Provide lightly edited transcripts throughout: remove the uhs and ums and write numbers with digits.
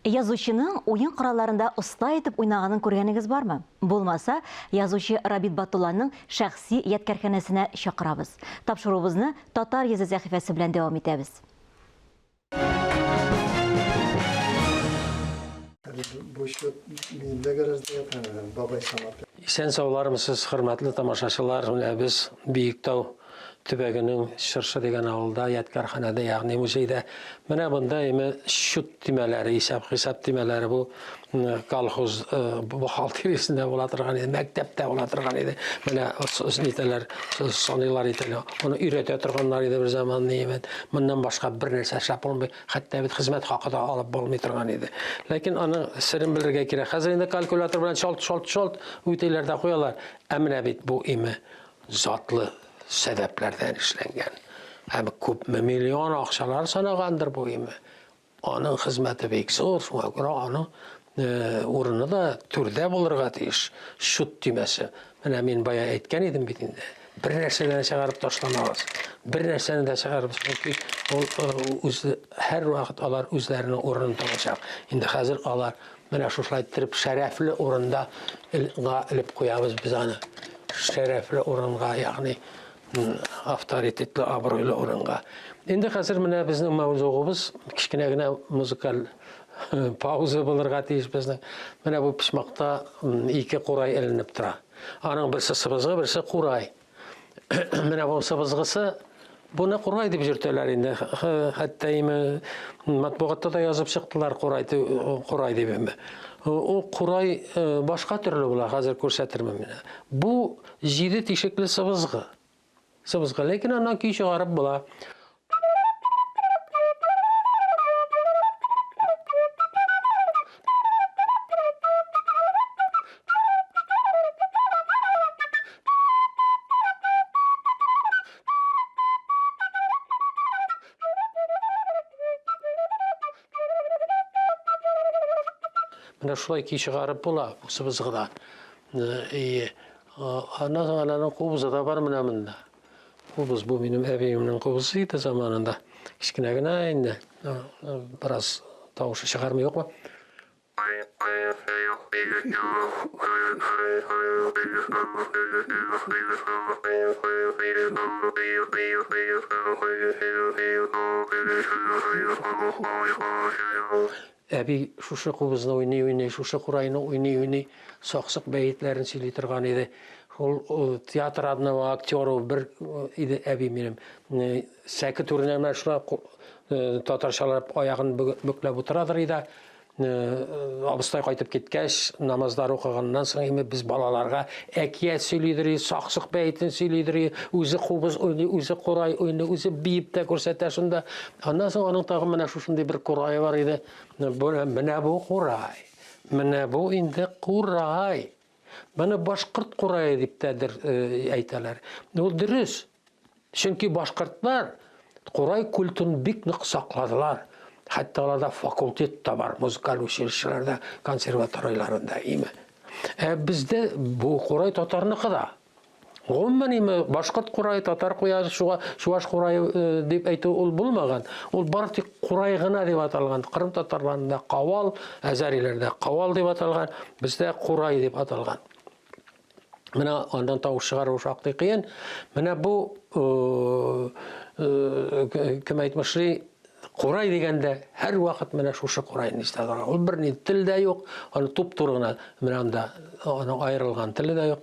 Язучының уен коралларында оста итеп уйнаганын күргәнегез бармы? Булмаса, язучы Рабит Батулланың шәхси ядкарханәсенә чакырабыз. Тапшыруыбызны Татар язы сәхифәсе белән дәвам итәбез. Исән саулармысыз, хөрмәтле тамашачылар, без Биектау төбәгенең Шыршы дигән авылда, ядкарханәдә, ягъни музейда, менә бунда шут тимәләре, хисап тимәләре бу колхоз бухгалтериясендә була торган иде, мәктәптә була торган иде. Менә нитәләр, саныйлар итәләр. Аны өйрәтә торганнар иде бер заман нимәт. Моннан башка бер нәрсә эшләп булмый, хәтта бит хезмәт хакы да алып булмый торган иде. Ләкин аны сирен белергә кирәк. Хәзер инде калькулятор белән шалт үтәйләрдә куялар. Ә менә бит бу затлы сәбәпләрдән эшләнгән. Һәм күпме миллион акчалар санагандыр бу Аның хезмәте бик зур, шуңа күрә аның урыны да түрдә булырга тиеш. Шут тимәсе. Менә мин бая әйткән идем бит инде. Бер нәрсәдән чыгарып ташламагыз. Бер нәрсәне дә чыгарып чөнки һәр вакыт алар үзләренең урынын табачак. Инде хәзер алар менә шулай итеп шәрәфле урында илеп куябыз без аны. Шәрәфле урынга, ягъни авторитетлы, абруйлы урынга. Инде хәзер менә безнең мавзугыбыз кичкенә генә музыкаль пауза булырга тиеш безнең. Менә бу пишмакта ике курай эленеп тора. Аның берсе сыбызгы, берсе курай. Менә бу сыбызгысы буны курай дип йөртәләр инде. Хәтта матбугатта да язып чыктылар курай дип. Ул курай башка төрле була, хәзер күрсәтермен менә. Бу 7 тишекле сыбызгы. Сыбызгы, ләкин аннан көй чыгарып була. Менә шулай көй чыгарып була, сыбызгыда. Аннан соң аның кубызы да бар менә монда. Кубыз бу минем әбиемнең кубызы иде заманында. Кичкенә генә инде. Бераз тавышы чыгармый юкмы? Әби шушы кубызны уйный, шушы курайны уйный, саксык бәйетләрен сөйли торган иде. Ул театр адного актеры бер иде әби минем. Сәке түренә менә шулай татарчалап аягын бөкләп утырадыр иде. Абыстай кайтып киткәч, намазлар укыганнан соң без балаларга әкият сөйлидер, саксык бәйтен сөйлидер, үзе кубыз уйный, үзе курай уйный, үзе биеп тә күрсәтә шунда. Аннан соң аның тагы менә шушындый бер курай бар иде. Менә бу курай. Менә бу инде курай. Моны башкорт курае дип тәдер әйтәләр. Ул дөрес. Чөнки башкортлар курай культын бик нык сакладылар. Хәтта аларда факультет та бар, музыкаль училищеләрдә, консерваторияларында име. Бездә бу курай татарныкы да. Гомумән башкорт курай, татар курай, чуаш курай дип әйтү ул булмаган. Ул бар тик курай гына дип аталган. Кырым татарларында кавал, әзәриләрдә кавал дип аталган, бездә курай дип аталган. Менә андан тавыш чыгару шактый кыен. Менә бу кем әйтмешли, курай дигәндә һәр вакыт менә шушы курайны истәләр. Ул бер ни телдә юк, аны туп-тур гына менә анда аның аерылган теле дә юк.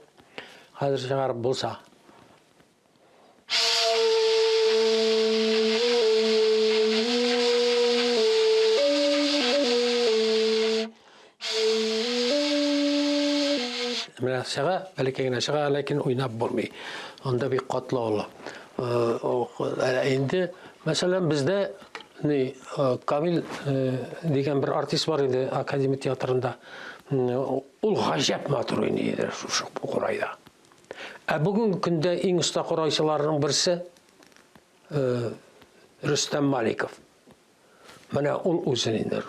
Хәзер чыгарып булса. Менә чыга, бәлки генә чыга, ләкин уйнап булмый. Анда бик катлаулы. Инде, мәсәлән, бездә Камил дигән бер артист бар иде Академия театрында. Ул гаҗәп матур уйный иде шушы курайда. Ә бүген көндә иң оста курайчыларның берсе Рөстәм Маликов. Менә ул үзен инде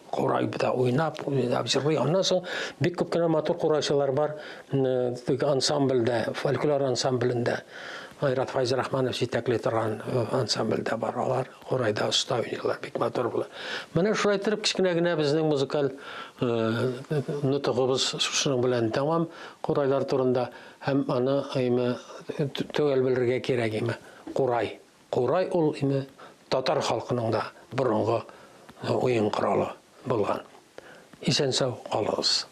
курай бита уйнап җырлый. Аннан соң бик күп кенә матур курайчылар бар ансамбльдә, фольклор ансамблендә. Айрат Файзрахманов җитәкли торган ансамбльдә бар алар. Курайда оста уйныйлар, бик матур була. Менә шулай торып кичкенә генә безнең музыкаль нутыгыбыз шуның белән тәмам курайлар турында һәм аны төгәл белергә кирәк име. Курай. Курай ул име татар халкының да борынгы уен коралы булган. Исән-сау калыгыз.